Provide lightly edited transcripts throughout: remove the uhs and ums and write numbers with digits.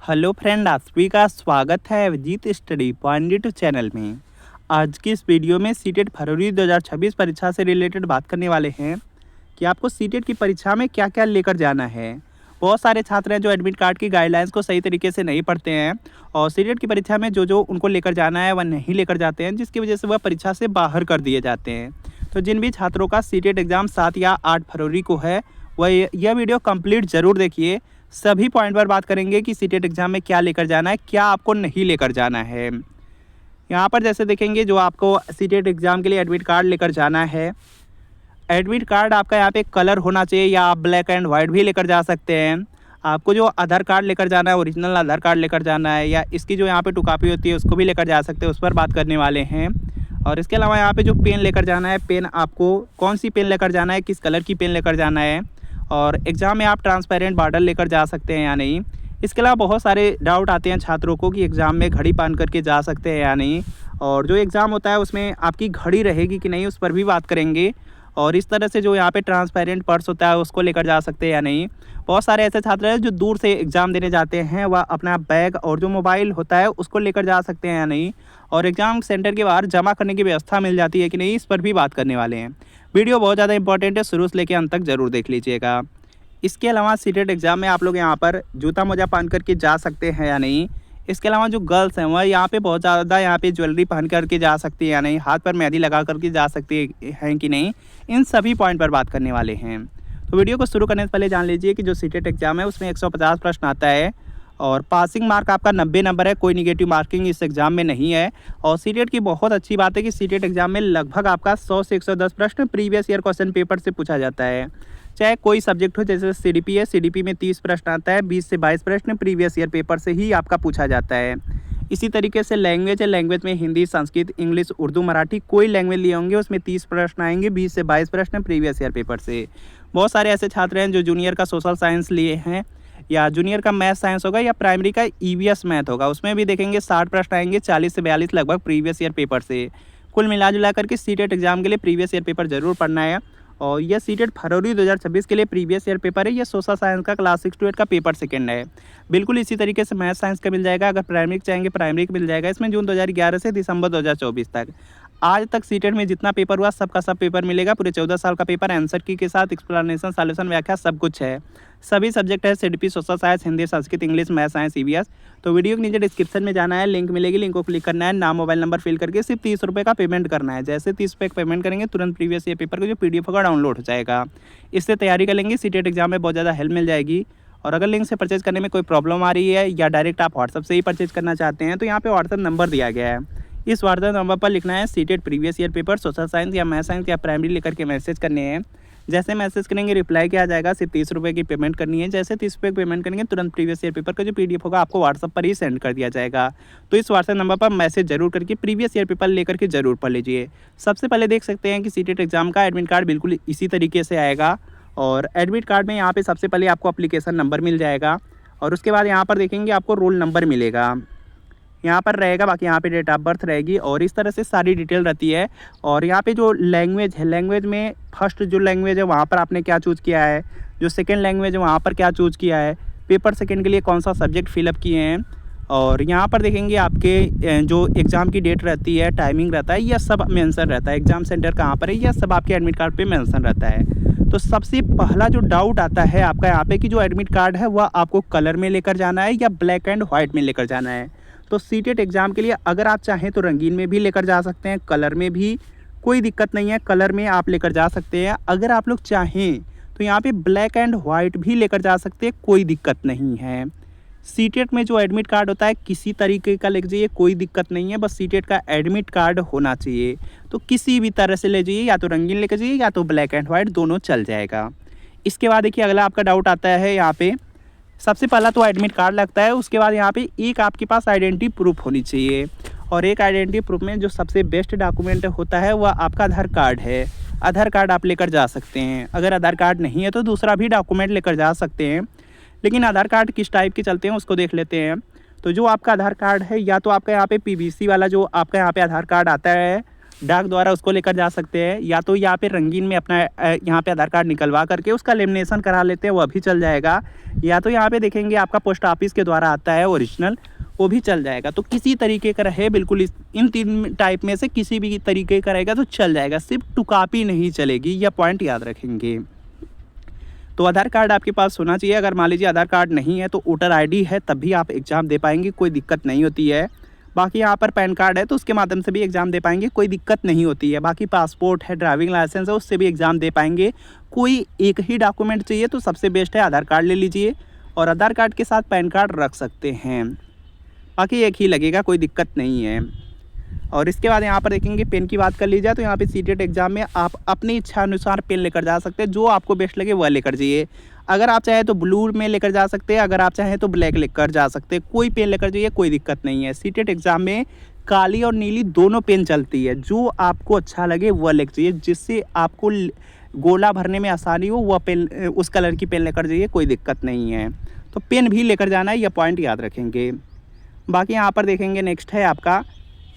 Hello friend, आप सभी का स्वागत है अभिजीत स्टडी पॉइंट चैनल में। आज की इस वीडियो में सीटेट फरवरी 2026 परीक्षा से रिलेटेड बात करने वाले हैं कि आपको सीटेट की परीक्षा में क्या क्या लेकर जाना है। बहुत सारे छात्र हैं जो एडमिट कार्ड की गाइडलाइंस को सही तरीके से नहीं पढ़ते हैं और सीटेट की परीक्षा में जो जो उनको लेकर जाना है वह नहीं लेकर जाते हैं, जिसकी वजह से वह परीक्षा से बाहर कर दिए जाते हैं। तो जिन भी छात्रों का सीटेट एग्ज़ाम 7 या 8 फरवरी को है वह यह वीडियो कंप्लीट ज़रूर देखिए। सभी पॉइंट पर बात करेंगे कि सीटेट एग्ज़ाम में क्या लेकर जाना है, क्या आपको नहीं लेकर जाना है। यहाँ पर जैसे देखेंगे, जो आपको सीटेट एग्ज़ाम के लिए एडमिट कार्ड लेकर जाना है, एडमिट कार्ड आपका यहाँ पे कलर होना चाहिए या आप ब्लैक एंड वाइट भी लेकर जा सकते हैं। आपको जो आधार कार्ड लेकर जाना है, ओरिजिनल आधार कार्ड लेकर जाना है, या इसकी जो यहाँ पे 2 कॉपी होती है उसको भी लेकर जा सकते हैं, उस पर बात करने वाले हैं। और इसके अलावा यहाँ पे जो पेन लेकर जाना है, पेन आपको कौन सी पेन लेकर जाना है, किस कलर की पेन लेकर जाना है, और एग्ज़ाम में आप ट्रांसपेरेंट बॉर्डर लेकर जा सकते हैं या नहीं। इसके अलावा बहुत सारे डाउट आते हैं छात्रों को कि एग्ज़ाम में घड़ी पहन करके जा सकते हैं या नहीं, और जो एग्ज़ाम होता है उसमें आपकी घड़ी रहेगी कि नहीं, उस पर भी बात करेंगे। और इस तरह से जो यहाँ पे ट्रांसपेरेंट पर्स होता है उसको लेकर जा सकते हैं या नहीं। बहुत सारे ऐसे छात्र हैं जो दूर से एग्ज़ाम देने जाते हैं, वह अपना बैग और जो मोबाइल होता है उसको लेकर जा सकते हैं या नहीं, और एग्ज़ाम सेंटर के बाहर जमा करने की व्यवस्था मिल जाती है कि नहीं, इस पर भी बात करने वाले हैं। वीडियो बहुत ज़्यादा इंपॉर्टेंट है, शुरू से लेकर अंत तक ज़रूर देख लीजिएगा। इसके अलावा सीटेट एग्ज़ाम में आप लोग यहाँ पर जूता मोजा पहन करके जा सकते हैं या नहीं। इसके अलावा जो गर्ल्स हैं वह यहाँ पे बहुत ज़्यादा यहाँ पे ज्वेलरी पहन करके जा सकती है या नहीं, हाथ पर मेहंदी लगा करके जा सकती हैं कि नहीं, इन सभी पॉइंट पर बात करने वाले हैं। तो वीडियो को शुरू करने से पहले जान लीजिए कि जो सीटेट एग्ज़ाम है उसमें 150 प्रश्न आता है और पासिंग मार्क आपका 90 नंबर है। कोई निगेटिव मार्किंग इस एग्ज़ाम में नहीं है। और सीटेट की बहुत अच्छी बात है कि सीटेट एग्ज़ाम में लगभग आपका 100 से 110 प्रश्न प्रीवियस ईयर क्वेश्चन पेपर से पूछा जाता है, चाहे कोई सब्जेक्ट हो। जैसे सीडीपी है, सीडीपी में 30 प्रश्न आता है, 20 से 22 प्रश्न प्रीवियस ईयर पेपर से ही आपका पूछा जाता है। इसी तरीके से लैंग्वेज है, लैंग्वेज में हिंदी, संस्कृत, इंग्लिश, उर्दू, मराठी, कोई लैंग्वेज लिए होंगे उसमें 30 प्रश्न आएंगे, 20 से 22 प्रश्न प्रीवियस ईयर पेपर से। बहुत सारे ऐसे छात्र हैं जो जूनियर का सोशल साइंस लिए हैं, या जूनियर का मैथ साइंस होगा, या प्राइमरी का ईवीएस मैथ होगा, उसमें भी देखेंगे 60 प्रश्न आएंगे, 40 से 42 लगभग प्रीवियस ईयर पेपर से। कुल मिला जुला करके सीटेट एग्ज़ाम के लिए प्रीवियस ईयर पेपर ज़रूर पढ़ना है। और यह सीटेट फरवरी 2026 के लिए प्रीवियस ईयर पेपर है। यह सोशल साइंस का क्लास 6 to 8 का पेपर सेकंड है। बिल्कुल इसी तरीके से मैथ साइंस का मिल जाएगा। अगर प्राइमरी चाहेंगे प्राइमरी का मिल जाएगा। इसमें जून 2011 से दिसंबर 2024 तक आज तक सीटेट में जितना पेपर हुआ सबका सब पेपर मिलेगा। पूरे 14 साल का पेपर आंसर की के साथ एक्सप्लेनेशन, सॉल्यूशन, व्याख्या सब कुछ है। सभी सब्जेक्ट है, CDP, social science, Hindi, Sanskrit, English, math science, EVS. तो वीडियो के नीचे डिस्क्रिप्शन में जाना है, लिंक मिलेगी, लिंक को क्लिक करना है, नाम मोबाइल नंबर फिल करके सिर्फ 30 रुपये का पेमेंट करना है। जैसे 30 रुपये का पेमेंट करेंगे तुरंत प्रीवियस ईयर पेपर का जो PDF होगा डाउनलोड हो जाएगा। इससे तैयारी कर लेंगे, सीटेट एग्जाम में बहुत ज़्यादा हेल्प मिल जाएगी। और अगर लिंक से परचेज करने में कोई प्रॉब्लम आ रही है या डायरेक्ट आप व्हाट्सअप से ही परचेज करना चाहते हैं तो यहाँ पे व्हाट्सअप नंबर दिया गया है। इस व्हाट्सएप नंबर पर लिखना है CTET previous year paper, social science या मैथ साइंस या प्राइमरी लेकर के मैसेज करने हैं। जैसे मैसेज करेंगे रिप्लाई किया जाएगा, सिर्फ 30 रुपये की पेमेंट करनी है। जैसे 30 रुपये पेमेंट करेंगे तुरंत प्रीवियस ईयर पेपर का जो PDF होगा आपको व्हाट्सअप पर ही सेंड कर दिया जाएगा। तो इस व्हाट्सएप नंबर पर मैसेज जरूर करके प्रीवियस ईयर पेपर लेकर के जरूर पढ़ लीजिए। सबसे पहले देख सकते हैं कि सीटेट एग्जाम का एडमिट कार्ड बिल्कुल इसी तरीके से आएगा। और एडमिट कार्ड में यहाँ पे सबसे पहले आपको एप्लीकेशन नंबर मिल जाएगा, और उसके बाद यहाँ पर देखेंगे आपको रोल नंबर मिलेगा, यहाँ पर रहेगा, बाकी यहाँ पे डेट ऑफ बर्थ रहेगी, और इस तरह से सारी डिटेल रहती है। और यहाँ पे जो लैंग्वेज है, लैंग्वेज में फर्स्ट जो लैंग्वेज है वहाँ पर आपने क्या चूज़ किया है, जो सेकंड लैंग्वेज है वहाँ पर क्या चूज़ किया है, पेपर सेकंड के लिए कौन सा सब्जेक्ट फिलअप किए हैं, और यहाँ पर देखेंगे आपके जो एग्ज़ाम की डेट रहती है, टाइमिंग रहता है, यह सब मेंशन रहता है। एग्ज़ाम सेंटर कहाँ पर है यह सब आपके एडमिट कार्ड पे मेंशन रहता है। तो सबसे पहला जो डाउट आता है आपका यहाँ पे कि जो एडमिट कार्ड है वह आपको कलर में लेकर जाना है या ब्लैक एंड वाइट में लेकर जाना है। तो सीटेट एग्ज़ाम के लिए अगर आप चाहें तो रंगीन में भी लेकर जा सकते हैं, कलर में भी कोई दिक्कत नहीं है, कलर में आप लेकर जा सकते हैं। अगर आप लोग चाहें तो यहाँ पे ब्लैक एंड वाइट भी लेकर जा सकते हैं, कोई दिक्कत नहीं है। सीटेट में जो एडमिट कार्ड होता है किसी तरीके का ले जाइए, कोई दिक्कत नहीं है, बस सीटेट का एडमिट कार्ड होना चाहिए। तो किसी भी तरह से ले जाइए, या तो रंगीन लेकर जाइए या तो ब्लैक एंड वाइट, दोनों चल जाएगा। इसके बाद देखिए अगला आपका डाउट आता है यहाँ पे, सबसे पहला तो एडमिट कार्ड लगता है, उसके बाद यहाँ पे एक आपके पास आइडेंटिटी प्रूफ होनी चाहिए। और एक आइडेंटिटी प्रूफ में जो सबसे बेस्ट डॉक्यूमेंट होता है वह आपका आधार कार्ड है। आधार कार्ड आप लेकर जा सकते हैं। अगर आधार कार्ड नहीं है तो दूसरा भी डॉक्यूमेंट लेकर जा सकते हैं, लेकिन आधार कार्ड किस टाइप के चलते हैं उसको देख लेते हैं। तो जो आपका आधार कार्ड है, या तो आपका यहाँ पे PVC वाला जो आपका यहाँ पे आधार कार्ड आता है डाक द्वारा उसको लेकर जा सकते हैं, या तो यहाँ पे रंगीन में अपना यहाँ पे आधार कार्ड निकलवा करके उसका लेमिनेशन करा लेते हैं, वह भी चल जाएगा। या तो यहाँ पे देखेंगे आपका पोस्ट ऑफिस के द्वारा आता है ओरिजिनल, वो भी चल जाएगा। तो किसी तरीके का रहे बिल्कुल, इन 3 टाइप में से किसी भी तरीके का रहेगा तो चल जाएगा, सिर्फ टू कॉपी नहीं चलेगी, यह पॉइंट याद रखेंगे। तो आधार कार्ड आपके पास होना चाहिए। अगर मान लीजिए आधार कार्ड नहीं है तो वोटर आईडी है, तब भी आप एग्ज़ाम दे पाएंगे, कोई दिक्कत नहीं होती है। बाकी यहाँ पर पैन कार्ड है तो उसके माध्यम से भी एग्ज़ाम दे पाएंगे, कोई दिक्कत नहीं होती है। बाकी पासपोर्ट है, ड्राइविंग लाइसेंस है, उससे भी एग्ज़ाम दे पाएंगे। कोई एक ही डॉक्यूमेंट चाहिए तो सबसे बेस्ट है आधार कार्ड ले लीजिए, और आधार कार्ड के साथ पैन कार्ड रख सकते हैं। बाकी एक ही लगेगा, कोई दिक्कत नहीं है। और इसके बाद यहाँ पर देखेंगे पेन की बात कर ली जाए तो यहाँ पे सीटेट एग्ज़ाम में आप अपनी इच्छा अनुसार पेन लेकर जा सकते हैं, जो आपको बेस्ट लगे वह लेकर जाइए। अगर आप चाहें तो ब्लू में लेकर जा सकते हैं, अगर आप चाहें तो ब्लैक लेकर जा सकते हैं, कोई पेन लेकर जाइए, कोई दिक्कत नहीं है। सीटेट एग्ज़ाम में काली और नीली दोनों पेन चलती है, जो आपको अच्छा लगे वह लेकर जाइए, जिससे आपको गोला भरने में आसानी हो, वह पेन उस कलर की पेन लेकर जाइए, कोई दिक्कत नहीं है। तो पेन भी लेकर जाना है, यह पॉइंट याद रखेंगे। बाकी यहाँ पर देखेंगे नेक्स्ट है आपका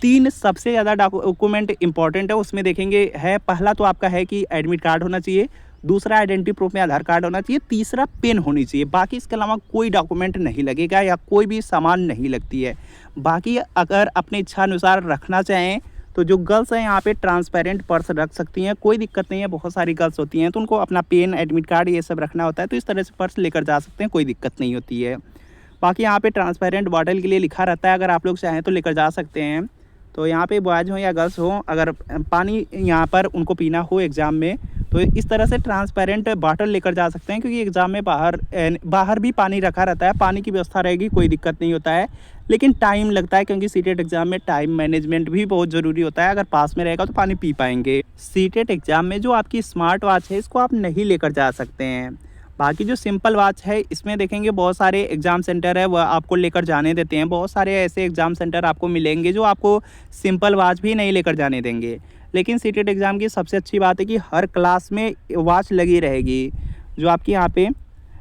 3 सबसे ज़्यादा डॉक्यूमेंट इंपॉर्टेंट है, उसमें देखेंगे है पहला तो आपका है कि एडमिट कार्ड होना चाहिए, दूसरा आइडेंटिटी प्रूफ में आधार कार्ड होना चाहिए, तीसरा पेन होनी चाहिए। बाकी इसके अलावा कोई डॉक्यूमेंट नहीं लगेगा या कोई भी सामान नहीं लगती है। बाकी अगर अपनी इच्छा अनुसार रखना चाहें तो जो गर्ल्स हैं यहाँ पे ट्रांसपेरेंट पर्स रख सकती हैं, कोई दिक्कत नहीं है। बहुत सारी गर्ल्स होती हैं तो उनको अपना पेन, एडमिट कार्ड ये सब रखना होता है, तो इस तरह से पर्स लेकर जा सकते हैं, कोई दिक्कत नहीं होती है। बाकी यहाँ पे ट्रांसपेरेंट बॉटल के लिए लिखा रहता है, अगर आप लोग चाहें तो लेकर जा सकते हैं। तो यहाँ पे बॉयज़ हो या गर्ल्स हो, अगर पानी यहाँ पर उनको पीना हो एग्ज़ाम में तो इस तरह से ट्रांसपेरेंट बॉटल लेकर जा सकते हैं, क्योंकि एग्ज़ाम में बाहर भी पानी रखा रहता है, पानी की व्यवस्था रहेगी, कोई दिक्कत नहीं होता है। लेकिन टाइम लगता है, क्योंकि सीटेट एग्ज़ाम में टाइम मैनेजमेंट भी बहुत ज़रूरी होता है। अगर पास में रहेगा तो पानी पी पाएंगे। सीटेट एग्ज़ाम में जो आपकी स्मार्ट वॉच है इसको आप नहीं लेकर जा सकते हैं। बाकी जो सिंपल वॉच है इसमें देखेंगे बहुत सारे एग्ज़ाम सेंटर है वह आपको लेकर जाने देते हैं। बहुत सारे ऐसे एग्ज़ाम सेंटर आपको मिलेंगे जो आपको सिंपल वॉच भी नहीं लेकर जाने देंगे। लेकिन सीटेट एग्ज़ाम की सबसे अच्छी बात है कि हर क्लास में वॉच लगी रहेगी, जो आपकी यहाँ पे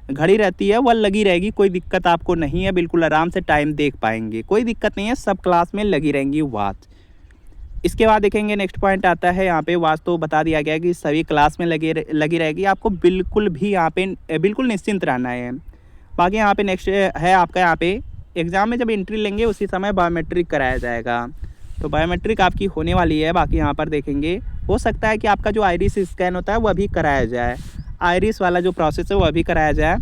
घड़ी रहती है वह लगी रहेगी, कोई दिक्कत आपको नहीं है, बिल्कुल आराम से टाइम देख पाएंगे, कोई दिक्कत नहीं है, सब क्लास में लगी रहेंगी वॉच। इसके बाद देखेंगे नेक्स्ट पॉइंट आता है, यहाँ पे वॉच तो बता दिया गया कि सभी क्लास में लगी रहेगी, आपको बिल्कुल भी यहाँ पे बिल्कुल निश्चिंत रहना है। बाकी यहाँ पे नेक्स्ट है आपका, यहाँ पे एग्ज़ाम में जब एंट्री लेंगे उसी समय बायोमेट्रिक कराया जाएगा, तो बायोमेट्रिक आपकी होने वाली है। बाकी यहाँ पर देखेंगे हो सकता है कि आपका जो आइरिस स्कैन होता है वह भी कराया जाए, आइरिस वाला जो प्रोसेस है वह भी कराया जाए।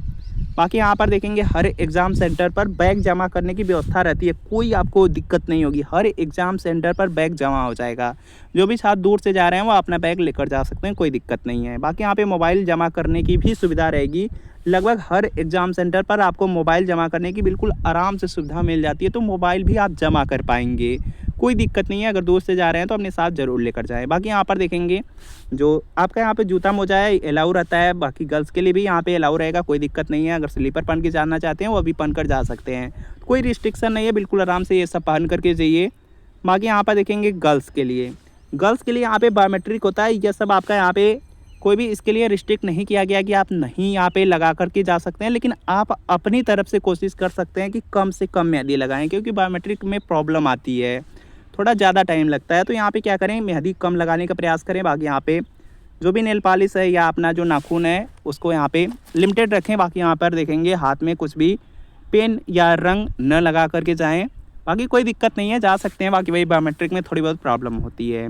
बाकी यहाँ पर देखेंगे हर एग्ज़ाम सेंटर पर बैग जमा करने की व्यवस्था रहती है, कोई आपको दिक्कत नहीं होगी, हर एग्ज़ाम सेंटर पर बैग जमा हो जाएगा। जो भी छात्र दूर से जा रहे हैं वो अपना बैग लेकर जा सकते हैं, कोई दिक्कत नहीं है। बाकी यहाँ पे मोबाइल जमा करने की भी सुविधा रहेगी, लगभग हर एग्ज़ाम सेंटर पर आपको मोबाइल जमा करने की बिल्कुल आराम से सुविधा मिल जाती है, तो मोबाइल भी आप जमा कर पाएंगे, कोई दिक्कत नहीं है। अगर दोस्त से जा रहे हैं तो अपने साथ ज़रूर लेकर जाएं। बाकी यहाँ पर देखेंगे जो आपका यहाँ पे जूता मोजा है अलाउ रहता है, बाकी गर्ल्स के लिए भी यहाँ पे अलाउ रहेगा, कोई दिक्कत नहीं है। अगर स्लीपर पहन के जाना चाहते हैं वो भी पहन कर जा सकते हैं, कोई रिस्ट्रिक्शन नहीं है, बिल्कुल आराम से ये सब पहन करके जाइए। बाकी यहाँ पर देखेंगे गर्ल्स के लिए यहाँ पे बायोमेट्रिक होता है, यह सब आपका यहाँ पे कोई भी इसके लिए रिस्ट्रिक्ट नहीं किया गया कि आप नहीं यहाँ पे लगा करके जा सकते हैं, लेकिन आप अपनी तरफ से कोशिश कर सकते हैं कि कम से कम मेहंदी लगाएं, क्योंकि बायोमेट्रिक में प्रॉब्लम आती है, थोड़ा ज़्यादा टाइम लगता है। तो यहाँ पे क्या करें, मेहंदी कम लगाने का प्रयास करें। बाकी यहाँ पे जो भी नेल पॉलिश है या अपना जो नाखून है उसको यहाँ पे लिमिटेड रखें। बाकी यहाँ पर देखेंगे हाथ में कुछ भी पेन या रंग न लगा करके जाएँ, बाकी कोई दिक्कत नहीं है, जा सकते हैं। बाकी वही बायोमेट्रिक में थोड़ी बहुत प्रॉब्लम होती है।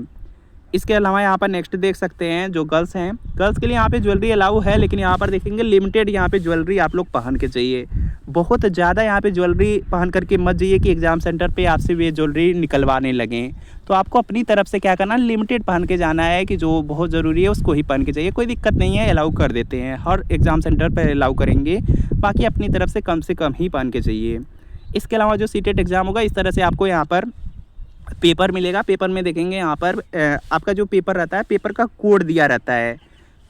इसके अलावा यहाँ पर नेक्स्ट देख सकते हैं जो गर्ल्स हैं, गर्ल्स के लिए यहाँ पे ज्वेलरी अलाउ है, लेकिन यहाँ पर देखेंगे लिमिटेड यहाँ पे ज्वेलरी आप लोग पहन के चाहिए। बहुत ज़्यादा यहाँ पे ज्वेलरी पहन करके मत जाइए कि एग्ज़ाम सेंटर पे आपसे वे ज्वेलरी निकलवाने लगें। तो आपको अपनी तरफ से क्या करना, लिमिटेड पहन के जाना है, कि जो बहुत ज़रूरी है उसको ही पहन के जाइए, कोई दिक्कत नहीं है, अलाउ कर देते हैं, हर एग्ज़ाम सेंटर पर अलाउ करेंगे। बाकी अपनी तरफ से कम ही पहन के जाइए। इसके अलावा जो सीटेट एग्ज़ाम होगा इस तरह से आपको यहाँ पर पेपर मिलेगा। पेपर में देखेंगे यहाँ पर आपका जो पेपर रहता है, पेपर का कोड दिया रहता है,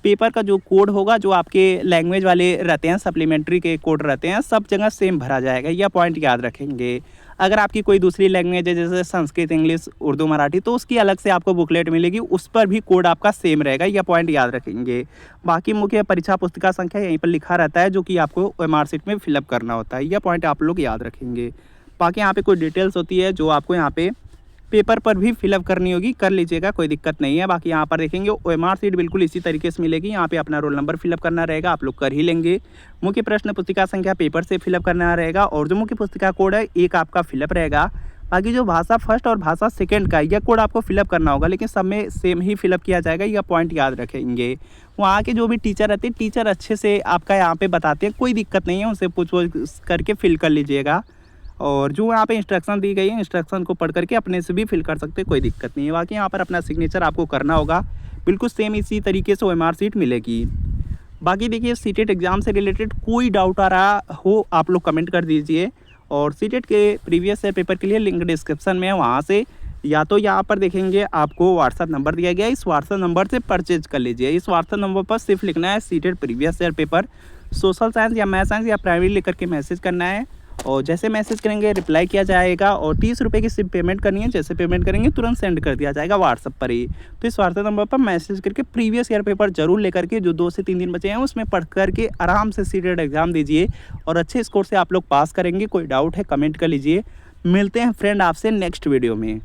पेपर का जो कोड होगा जो आपके लैंग्वेज वाले रहते हैं, सप्लीमेंट्री के कोड रहते हैं, सब जगह सेम भरा जाएगा, यह पॉइंट याद रखेंगे। अगर आपकी कोई दूसरी लैंग्वेज है जैसे संस्कृत, इंग्लिश, उर्दू, मराठी, तो उसकी अलग से आपको बुकलेट मिलेगी, उस पर भी कोड आपका सेम रहेगा, यह पॉइंट याद रखेंगे। बाकी मुख्य परीक्षा पुस्तिका संख्या यहीं पर लिखा रहता है, जो कि आपको मार्कशीट में फिलअप करना होता है, यह पॉइंट आप लोग याद रखेंगे। बाकी यहाँ पे कोई डिटेल्स होती है जो आपको यहाँ पे पेपर पर भी फिलअप करनी होगी, कर लीजिएगा, कोई दिक्कत नहीं है। बाकी यहाँ पर देखेंगे OMR सीट बिल्कुल इसी तरीके से मिलेगी। यहाँ पे अपना रोल नंबर फिलअप करना रहेगा, आप लोग कर ही लेंगे। मुख्य प्रश्न पुस्तिका संख्या पेपर से फिलअप करना रहेगा और जो मुख्य पुस्तिका कोड है एक आपका फिलअप रहेगा। बाकी जो भाषा फर्स्ट और भाषा सेकंड का यह कोड आपको फिलअप करना होगा, लेकिन सब में सेम ही फिलअप किया जाएगा, यह पॉइंट याद रखेंगे। वहाँ के जो भी टीचर रहते हैं, टीचर अच्छे से आपका यहाँ पे बताते हैं, कोई दिक्कत नहीं है, उनसे पूछ करके फिल कर लीजिएगा। और जो यहाँ पे इंस्ट्रक्शन दी गई है, इंस्ट्रक्शन को पढ़ करके अपने से भी फिल कर सकते हैं, कोई दिक्कत नहीं है। बाकी यहाँ पर अपना सिग्नेचर आपको करना होगा, बिल्कुल सेम इसी तरीके से OMR सीट मिलेगी। बाकी देखिए सीटेट एग्ज़ाम से रिलेटेड कोई डाउट आ रहा हो आप लोग कमेंट कर दीजिए, और सीटेट के प्रीवियस ईयर पेपर के लिए लिंक डिस्क्रिप्शन में है, वहाँ से या तो यहाँ पर देखेंगे आपको व्हाट्सअप नंबर दिया गया है, इस व्हाट्सअप नंबर से परचेज कर लीजिए। इस व्हाट्सअप नंबर पर सिर्फ लिखना है CTET previous year paper, social science या मैथ साइंस या प्राइवेट लिख करके मैसेज करना है, और जैसे मैसेज करेंगे रिप्लाई किया जाएगा। और 30 रुपये की सिर्फ पेमेंट करनी है, जैसे पेमेंट करेंगे तुरंत सेंड कर दिया जाएगा व्हाट्सअप पर ही। तो इस व्हाट्सअप नंबर पर मैसेज करके प्रीवियस ईयर पेपर जरूर लेकर के, जो 2 से 3 दिन बचे हैं उसमें पढ़ करके आराम से सीटेट एग्ज़ाम दीजिए और अच्छे स्कोर से आप लोग पास करेंगे। कोई डाउट है कमेंट कर लीजिए। मिलते हैं फ्रेंड आपसे नेक्स्ट वीडियो में।